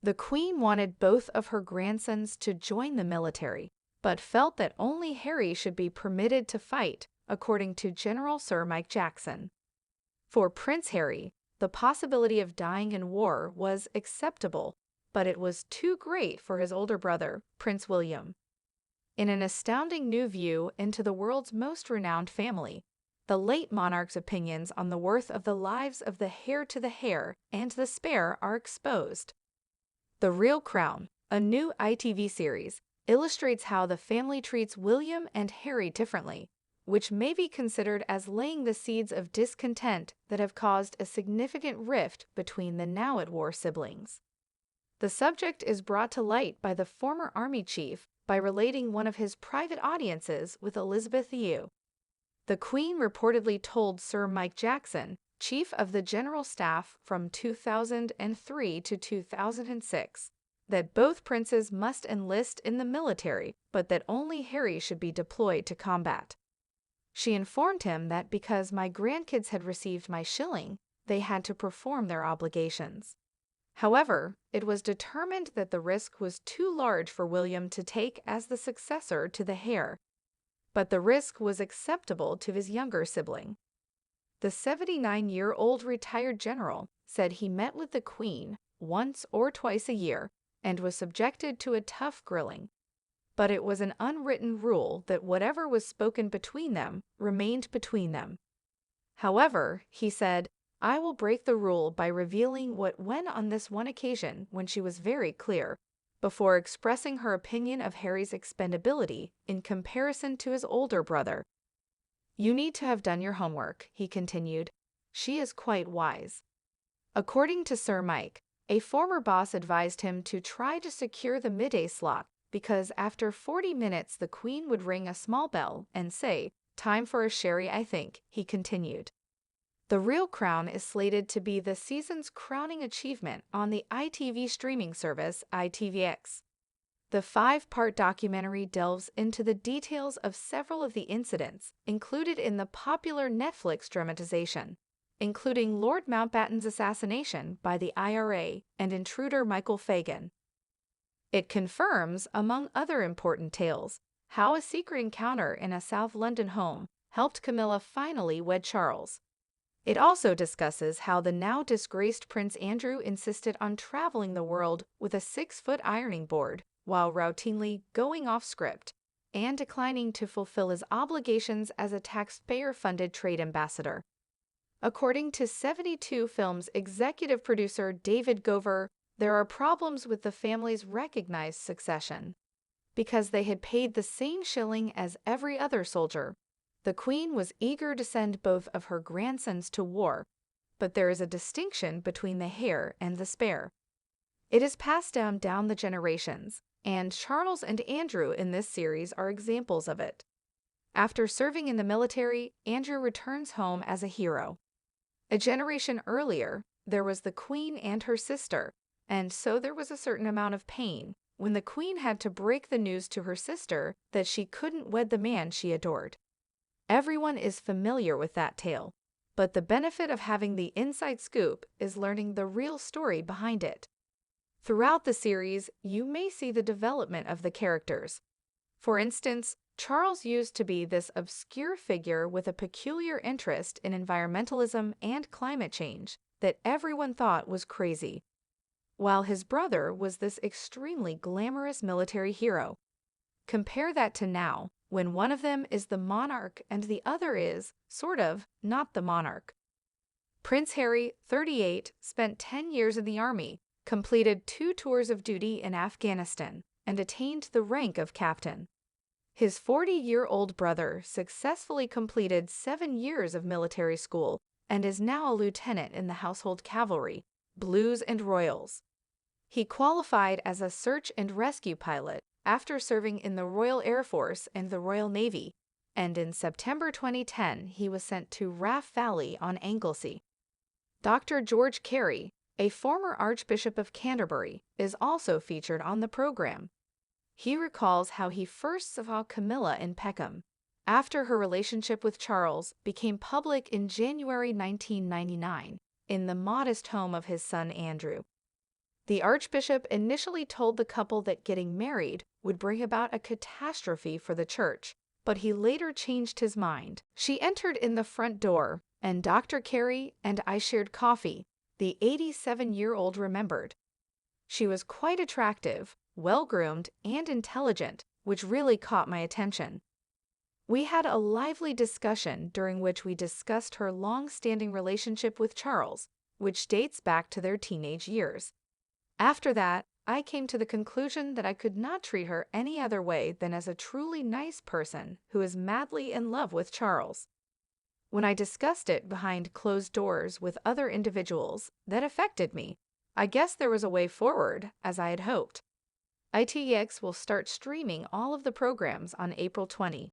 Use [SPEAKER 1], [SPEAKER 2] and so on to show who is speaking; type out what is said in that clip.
[SPEAKER 1] The Queen wanted both of her grandsons to join the military, but felt that only Harry should be permitted to fight, according to General Sir Mike Jackson. For Prince Harry, the possibility of dying in war was acceptable, but it was too great for his older brother, Prince William. In an astounding new view into the world's most renowned family, the late monarch's opinions on the worth of the lives of the heir to the heir and the spare are exposed. The Real Crown, a new ITV series, illustrates how the family treats William and Harry differently, which may be considered as laying the seeds of discontent that have caused a significant rift between the now-at-war siblings. The subject is brought to light by the former army chief by relating one of his private audiences with Elizabeth Yu. The Queen reportedly told Sir Mike Jackson, Chief of the General Staff from 2003 to 2006, that both princes must enlist in the military, but that only Harry should be deployed to combat. She informed him that because my grandkids had received my shilling, they had to perform their obligations. However, it was determined that the risk was too large for William to take as the successor to the heir, but the risk was acceptable to his younger sibling. The 79-year-old retired general said he met with the Queen once or twice a year and was subjected to a tough grilling, but it was an unwritten rule that whatever was spoken between them remained between them. However, he said, I will break the rule by revealing what went on this one occasion when she was very clear, before expressing her opinion of Harry's expendability in comparison to his older brother. You need to have done your homework, he continued. She is quite wise. According to Sir Mike, a former boss advised him to try to secure the midday slot because after 40 minutes the Queen would ring a small bell and say, time for a sherry, I think, he continued. The Real Crown is slated to be the season's crowning achievement on the ITV streaming service ITVX. The 5-part documentary delves into the details of several of the incidents included in the popular Netflix dramatization, including Lord Mountbatten's assassination by the IRA and intruder Michael Fagan. It confirms, among other important tales, how a secret encounter in a South London home helped Camilla finally wed Charles. It also discusses how the now disgraced Prince Andrew insisted on traveling the world with a 6-foot ironing board while routinely going off script and declining to fulfill his obligations as a taxpayer-funded trade ambassador. According to 72 Films executive producer David Gover, there are problems with the family's recognized succession. Because they had paid the same shilling as every other soldier, the Queen was eager to send both of her grandsons to war, but there is a distinction between the heir and the spare. It is passed down the generations, and Charles and Andrew in this series are examples of it. After serving in the military, Andrew returns home as a hero. A generation earlier, there was the Queen and her sister, and so there was a certain amount of pain when the Queen had to break the news to her sister that she couldn't wed the man she adored. Everyone is familiar with that tale, but the benefit of having the inside scoop is learning the real story behind it. Throughout the series, you may see the development of the characters. For instance, Charles used to be this obscure figure with a peculiar interest in environmentalism and climate change that everyone thought was crazy, while his brother was this extremely glamorous military hero. Compare that to now, when one of them is the monarch and the other is, sort of, not the monarch. Prince Harry, 38, spent 10 years in the army, completed 2 tours of duty in Afghanistan, and attained the rank of captain. His 40-year-old brother successfully completed 7 years of military school and is now a lieutenant in the Household Cavalry, Blues and Royals. He qualified as a search and rescue pilot after serving in the Royal Air Force and the Royal Navy, and in September 2010 he was sent to Raff Valley on Anglesey. Dr. George Carey, a former Archbishop of Canterbury, is also featured on the program. He recalls how he first saw Camilla in Peckham, after her relationship with Charles became public in January 1999, in the modest home of his son Andrew. The Archbishop initially told the couple that getting married would bring about a catastrophe for the church, but he later changed his mind. She entered in the front door, and Dr. Carey and I shared coffee, the 87-year-old remembered. She was quite attractive, well-groomed, and intelligent, which really caught my attention. We had a lively discussion during which we discussed her long-standing relationship with Charles, which dates back to their teenage years. After that, I came to the conclusion that I could not treat her any other way than as a truly nice person who is madly in love with Charles. When I discussed it behind closed doors with other individuals, that affected me. I guess there was a way forward, as I had hoped. ITX will start streaming all of the programs on April 20.